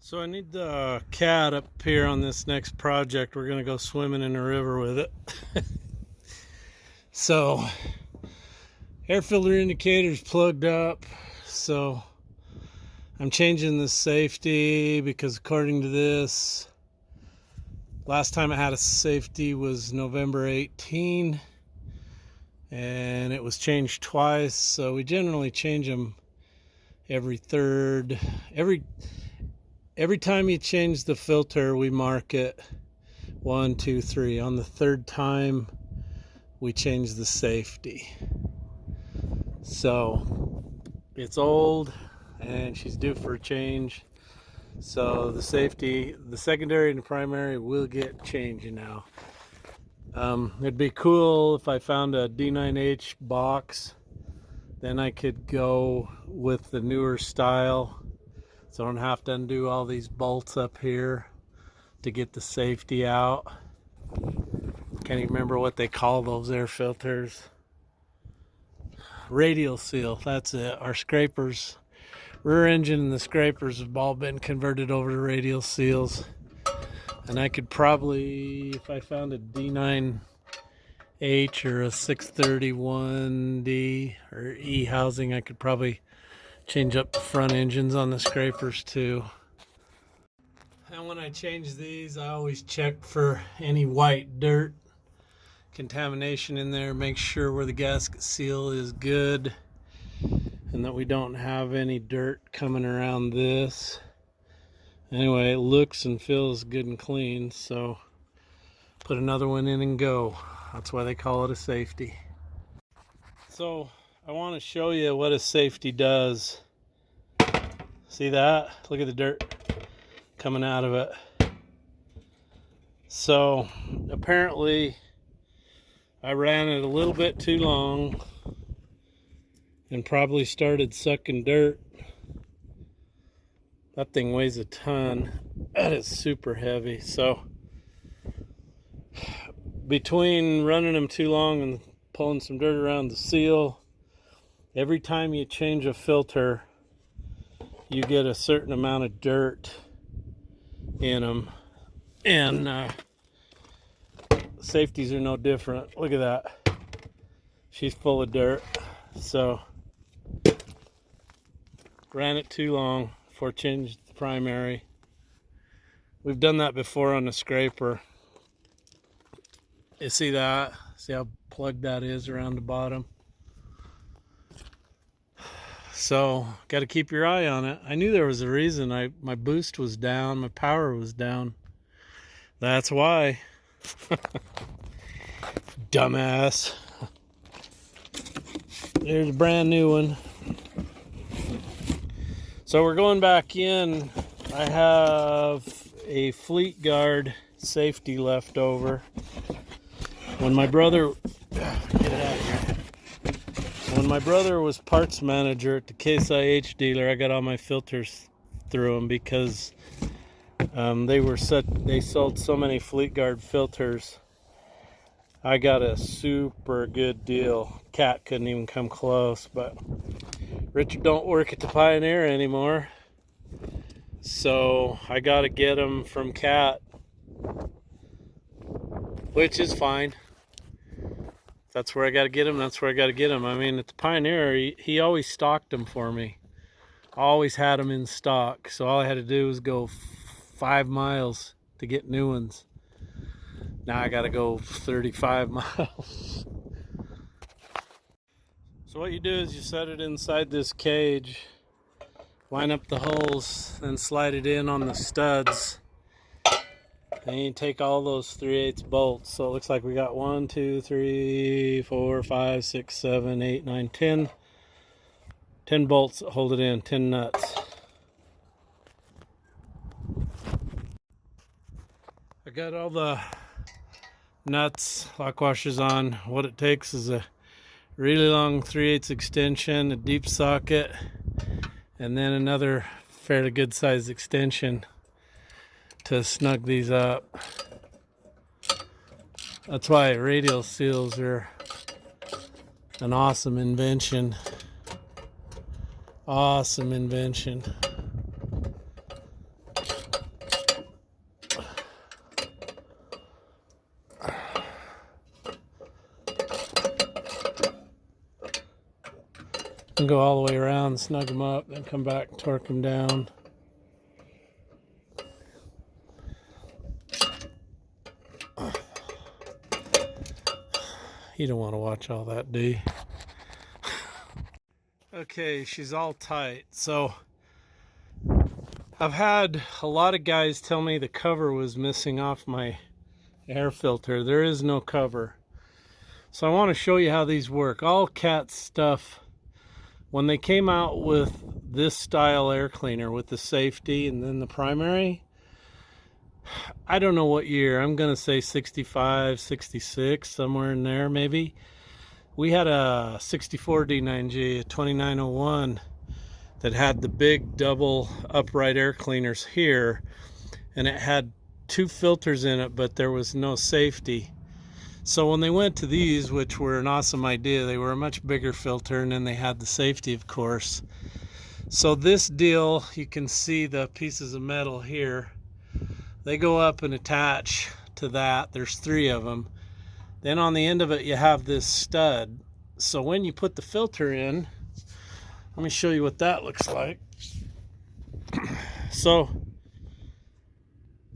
So I need the cat up here on this next project. We're gonna go swimming in the river with it. So air filter indicator's plugged up. So I'm changing the safety because according to this, last time I had a safety was November 18 and it was changed twice. So we generally change them every time you change the filter, we mark it 1, 2, 3. On the third time, we change the safety. So it's old and she's due for a change. So the safety, the secondary and the primary will get changed now. It'd be cool if I found a D9H box. Then I could go with the newer style. So I don't have to undo all these bolts up here to get the safety out. Can't even remember what they call those air filters. Radial seal, that's it. Our scrapers, rear engine and the scrapers have all been converted over to radial seals. And I could probably, if I found a D9H or a 631D or E housing, I could probably change up the front engines on the scrapers too. And when I change these, I always check for any white dirt contamination in there, make sure where the gasket seal is good and that we don't have any dirt coming around this. Anyway, it looks and feels good and clean, so put another one in and go. That's why they call it a safety. So I want to show you what a safety does. See that? Look at the dirt coming out of it. So apparently I ran it a little bit too long and probably started sucking dirt. That thing weighs a ton. That is super heavy. So between running them too long and pulling some dirt around the seal, every time you change a filter, you get a certain amount of dirt in them. And safeties are no different. Look at that. She's full of dirt. So ran it too long before I changed the primary. We've done that before on the scraper. You see that? See how plugged that is around the bottom? So got to keep your eye on it. I knew there was a reason. My boost was down, my power was down. That's why. Dumbass. There's a brand new one. So we're going back in. I have a Fleet Guard safety left over. When my brother, get it out of here. When my brother was parts manager at the Case IH dealer, I got all my filters through them because they sold so many Fleet Guard filters. I got a super good deal. Cat couldn't even come close, but Richard don't work at the Pioneer anymore, so I got to get them from Cat, which is fine. That's where I got to get them. That's where I got to get them. I mean, at the Pioneer, he always stocked them for me. Always had them in stock. So all I had to do was go 5 miles to get new ones. Now I got to go 35 miles. So what you do is you set it inside this cage, line up the holes, then slide it in on the studs. And you take all those 3/8 bolts. So it looks like we got 1, 2, 3, 4, 5, 6, 7, 8, 9, 10. 10 bolts that hold it in, 10 nuts. I got all the nuts, lock washers on. What it takes is a really long 3/8 extension, a deep socket, and then another fairly good sized extension to snug these up. That's why radial seals are an awesome invention. Awesome invention. And go all the way around, snug them up, then come back and torque them down. You don't want to watch all that, do you? Okay, she's all tight. So I've had a lot of guys tell me the cover was missing off my air filter. There is no cover. So I want to show you how these work. All Cat stuff, when they came out with this style air cleaner with the safety and then the primary, I don't know what year, I'm gonna say 65, 66, somewhere in there maybe. We had a 64 D9G, a 2901, that had the big double upright air cleaners here, and it had 2 filters in it, but there was no safety. So when they went to these, which were an awesome idea, they were a much bigger filter, and then they had the safety, of course. So this deal, you can see the pieces of metal here. They go up and attach to that. There's 3 of them. Then on the end of it, you have this stud. So when you put the filter in, let me show you what that looks like. So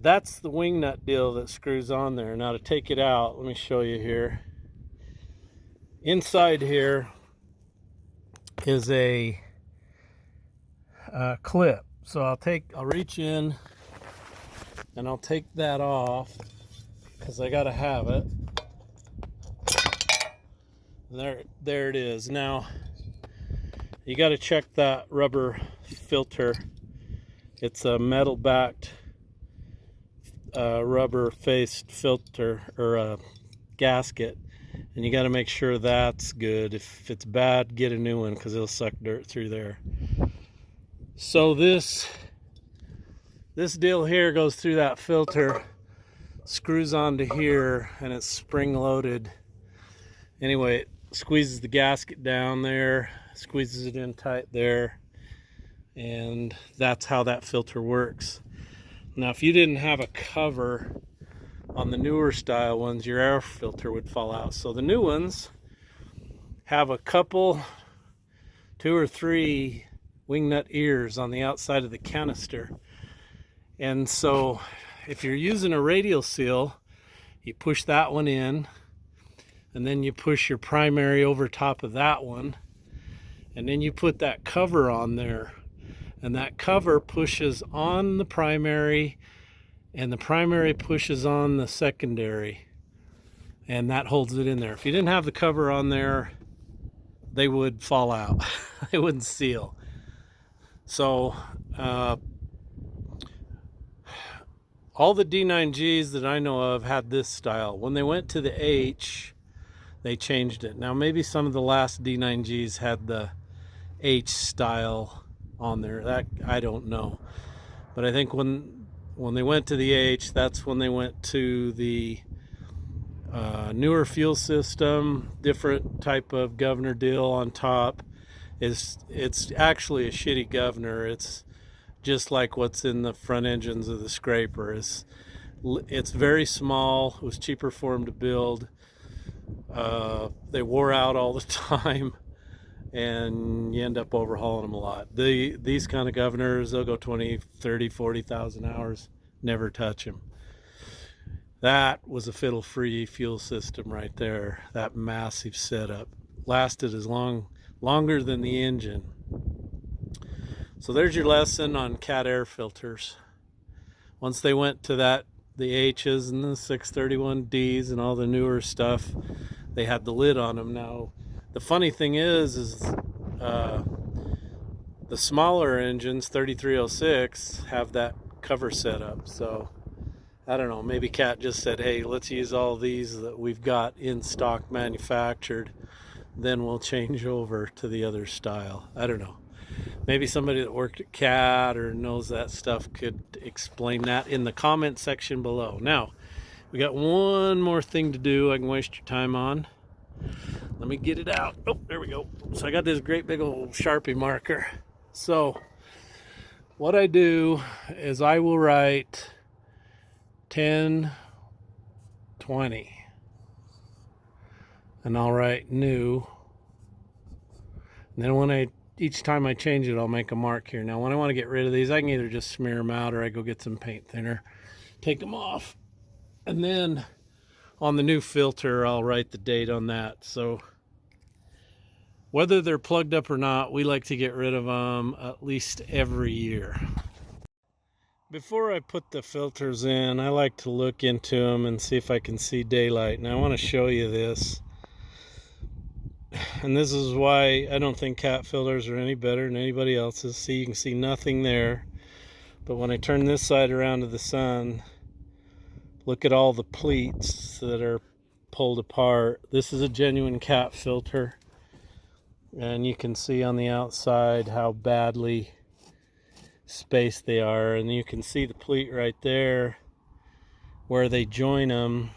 that's the wing nut deal that screws on there. Now to take it out, let me show you here. Inside here is a clip. So I'll reach in and I'll take that off because I gotta have it. There it is. Now you got to check that rubber filter. It's a metal backed rubber faced filter, or a gasket, and you got to make sure that's good. If it's bad, get a new one because it'll suck dirt through there. So this deal here goes through that filter, screws onto here, and it's spring loaded. Anyway, it squeezes the gasket down there, squeezes it in tight there, and that's how that filter works. Now if you didn't have a cover on the newer style ones, your air filter would fall out. So the new ones have a couple, 2 or 3 wing nut ears on the outside of the canister. And so if you're using a radial seal, you push that one in, and then you push your primary over top of that one, and then you put that cover on there, and that cover pushes on the primary, and the primary pushes on the secondary, and that holds it in there. If you didn't have the cover on there, they would fall out. They wouldn't seal. So all the D9Gs that I know of had this style. When they went to the H, they changed it. Now maybe some of the last D9Gs had the H style on there. That I don't know. But I think when they went to the H, that's when they went to the newer fuel system, different type of governor deal on top. It's actually a shitty governor. It's just like what's in the front engines of the scraper. It's very small. It was cheaper for them to build. They wore out all the time, and you end up overhauling them a lot. These kind of governors, they'll go 20, 30, 40,000 hours, never touch them. That was a fiddle-free fuel system right there. That massive setup lasted longer than the engine. So there's your lesson on Cat air filters. Once they went to the H's and the 631Ds and all the newer stuff, they had the lid on them. Now the funny thing is the smaller engines, 3306, have that cover set up. So I don't know, maybe Cat just said, hey, let's use all these that we've got in stock manufactured, then we'll change over to the other style. I don't know. Maybe somebody that worked at Cat or knows that stuff could explain that in the comment section below. Now, we got one more thing to do I can waste your time on. Let me get it out. Oh, there we go. So I got this great big old Sharpie marker. So what I do is I will write 10, 20, and I'll write new, And then each time I change it, I'll make a mark here. Now, when I want to get rid of these, I can either just smear them out or I go get some paint thinner, take them off. And then on the new filter, I'll write the date on that. So whether they're plugged up or not, we like to get rid of them at least every year. Before I put the filters in, I like to look into them and see if I can see daylight. And I want to show you this. And this is why I don't think cat filters are any better than anybody else's. See, you can see nothing there. But when I turn this side around to the sun, look at all the pleats that are pulled apart. This is a genuine cat filter. And you can see on the outside how badly spaced they are. And you can see the pleat right there where they join them.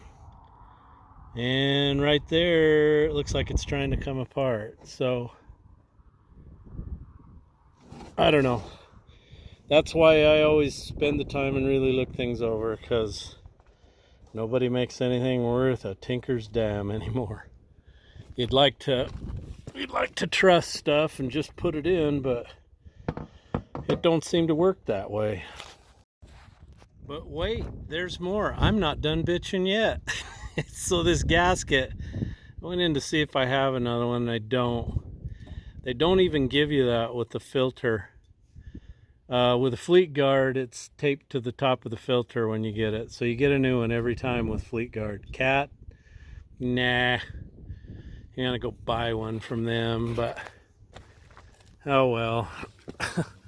And right there, it looks like it's trying to come apart. So, I don't know. That's why I always spend the time and really look things over, because nobody makes anything worth a tinker's dam anymore. You'd like to trust stuff and just put it in, but it don't seem to work that way. But wait, there's more. I'm not done bitching yet. So this gasket, I went in to see if I have another one, and I don't. They don't even give you that with the filter. With a fleet guard, it's taped to the top of the filter when you get it. So you get a new one every time with fleet guard. Cat, nah. You're gonna go buy one from them, but oh well.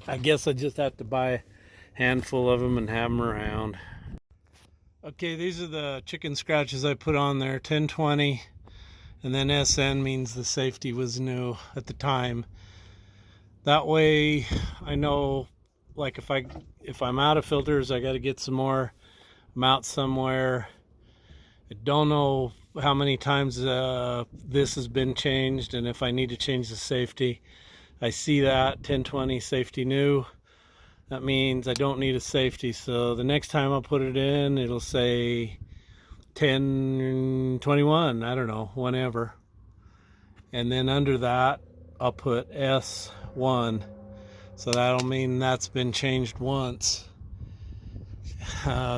I guess I just have to buy a handful of them and have them around. Okay, these are the chicken scratches I put on there, 1020, and then SN means the safety was new at the time. That way I know, like if I'm out of filters, I got to get some more. I'm out somewhere. I don't know how many times this has been changed, and if I need to change the safety. I see that 1020 safety new. That means I don't need a safety, so the next time I'll put it in, it'll say 1021, I don't know, whenever. And then under that, I'll put S1. So that'll mean that's been changed once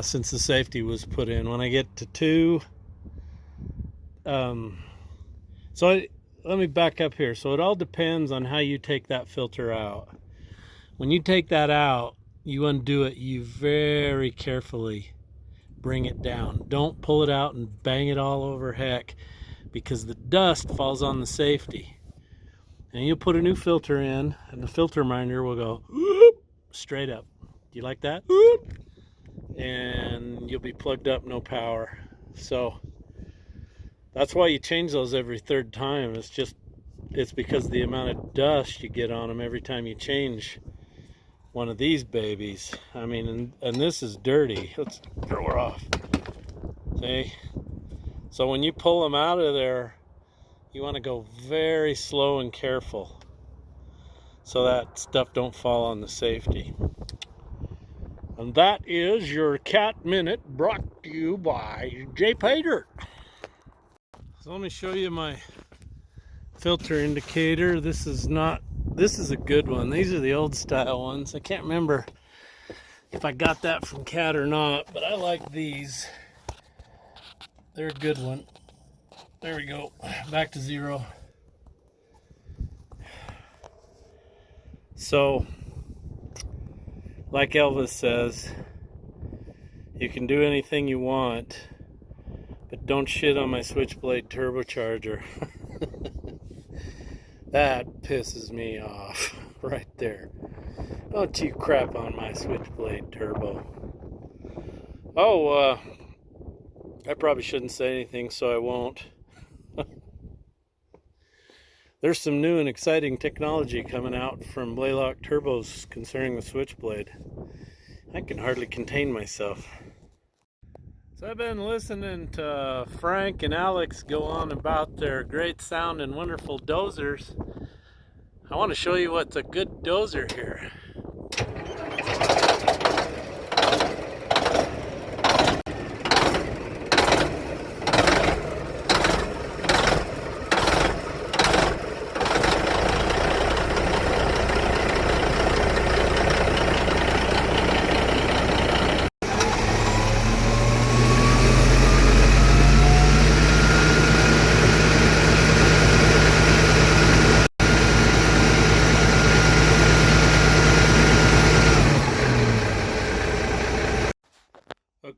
since the safety was put in. When I get to 2, let me back up here. So it all depends on how you take that filter out. When you take that out, you undo it, you very carefully bring it down. Don't pull it out and bang it all over heck, because the dust falls on the safety. And you'll put a new filter in, and the filter minder will go whoop, straight up. Do you like that? Whoop. And you'll be plugged up, no power. So that's why you change those every third time. It's because of the amount of dust you get on them every time you change one of these babies. I mean, and this is dirty. Let's throw her off. See? So when you pull them out of there, you want to go very slow and careful so that stuff don't fall on the safety. And that is your Cat Minute, brought to you by Jpaydirt. So let me show you my filter indicator. This is a good one. These are the old style ones. I can't remember if I got that from Cat or not, but I like these. They're a good one. There we go. Back to 0. So, like Elvis says, you can do anything you want, but don't shit on my Switchblade turbocharger. That pisses me off right there. Don't you crap on my Switchblade turbo. Oh, I probably shouldn't say anything, so I won't. There's some new and exciting technology coming out from Blaylock Turbos concerning the Switchblade. I can hardly contain myself. So I've been listening to Frank and Alex go on about their great sound and wonderful dozers. I want to show you what's a good dozer here.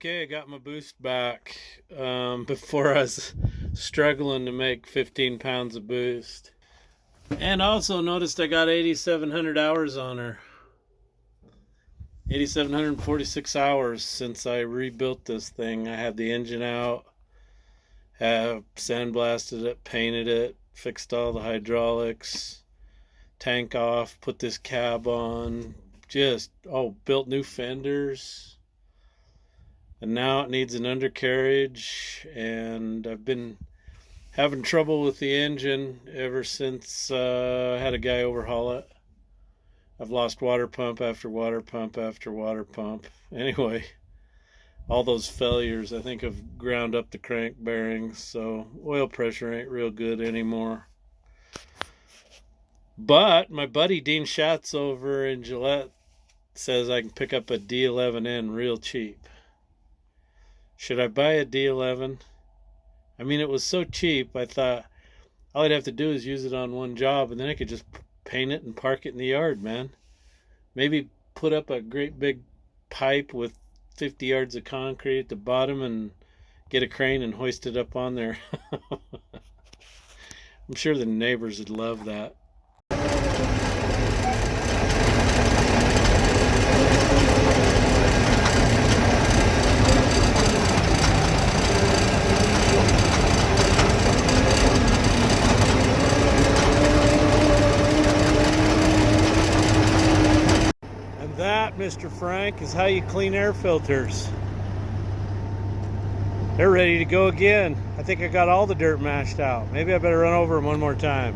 Okay, I got my boost back. Before I was struggling to make 15 pounds of boost. And also noticed I got 8,700 hours on her. 8,746 hours since I rebuilt this thing. I had the engine out, have sandblasted it, painted it, fixed all the hydraulics, tank off, put this cab on, built new fenders. And now it needs an undercarriage, and I've been having trouble with the engine ever since I had a guy overhaul it. I've lost water pump after water pump after water pump. Anyway, all those failures I think have ground up the crank bearings, so oil pressure ain't real good anymore. But my buddy Dean Schatz over in Gillette says I can pick up a D11N real cheap. Should I buy a D11? I mean, it was so cheap, I thought all I'd have to do is use it on one job, and then I could just paint it and park it in the yard, man. Maybe put up a great big pipe with 50 yards of concrete at the bottom and get a crane and hoist it up on there. I'm sure the neighbors would love that. That, Mr. Frank, is how you clean air filters. They're ready to go again. I think I got all the dirt mashed out. Maybe I better run over them one more time.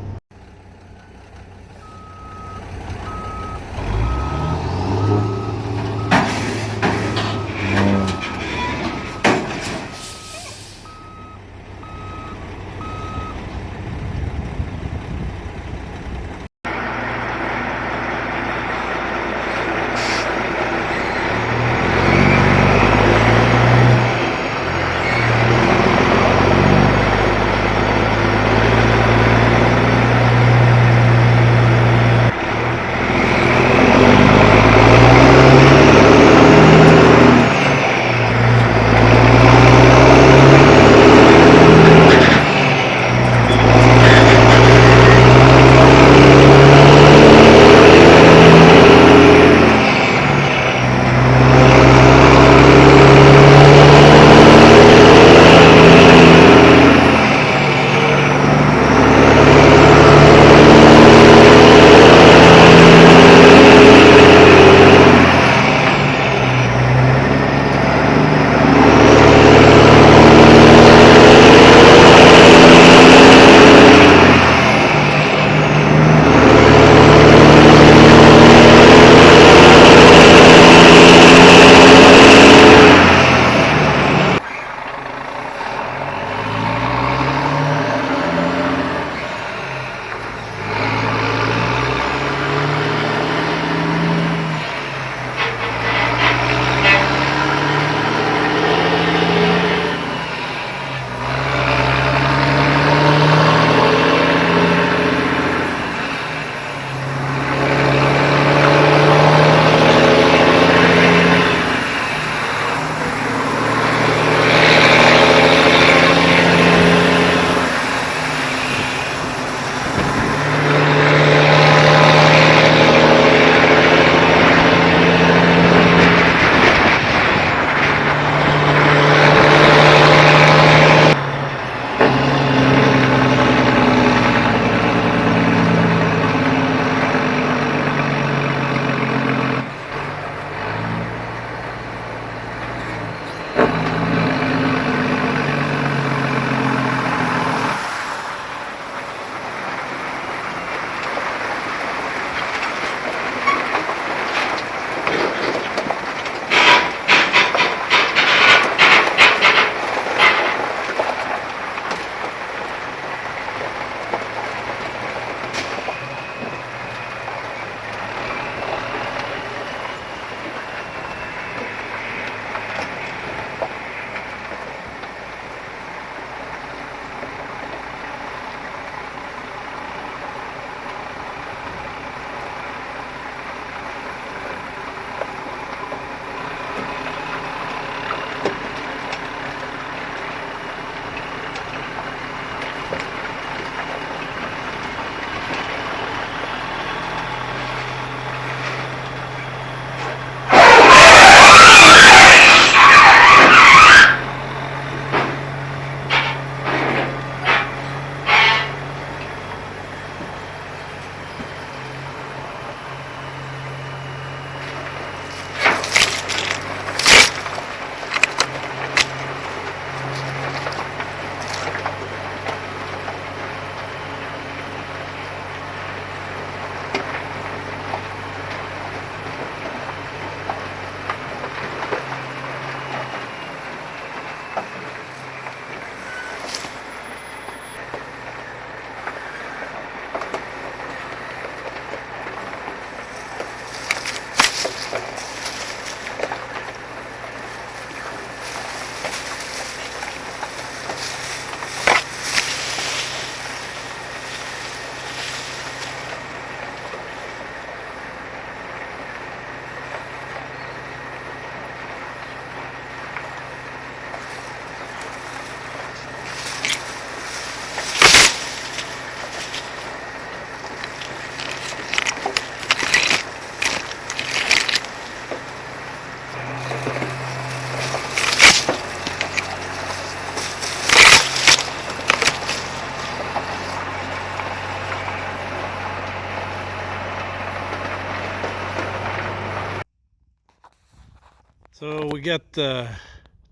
So we got the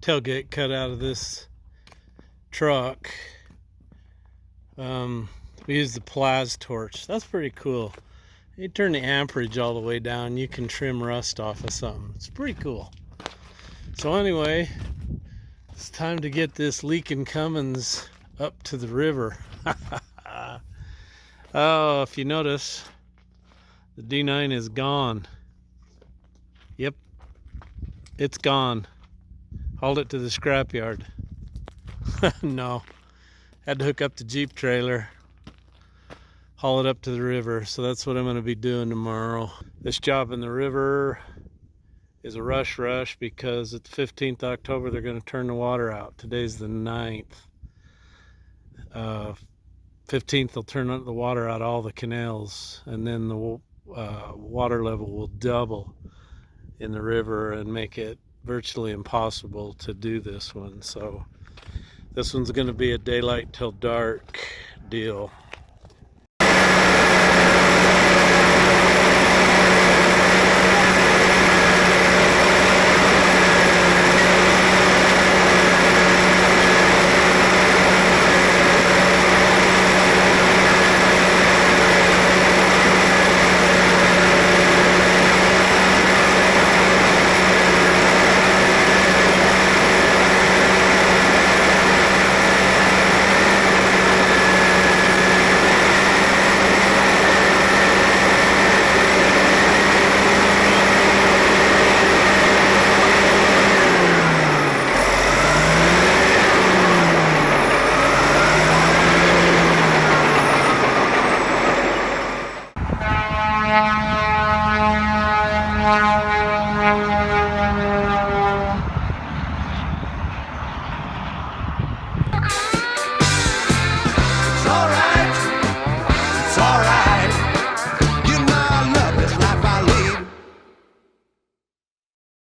tailgate cut out of this truck. We used the Plaz torch. That's pretty cool. You turn the amperage all the way down, you can trim rust off of something. It's pretty cool. So anyway, it's time to get this leaking Cummins up to the river. Oh, if you notice, the D9 is gone. Yep, it's gone. Hauled it to the scrapyard. No, had to hook up the Jeep trailer, haul it up to the river. So that's what I'm going to be doing tomorrow. This job in the river is a rush because at the 15th October they're going to turn the water out. Today's the 9th. 15th they'll turn the water out all the canals, and then the water level will double in the river and make it virtually impossible to do this one. So this one's going to be a daylight till dark deal.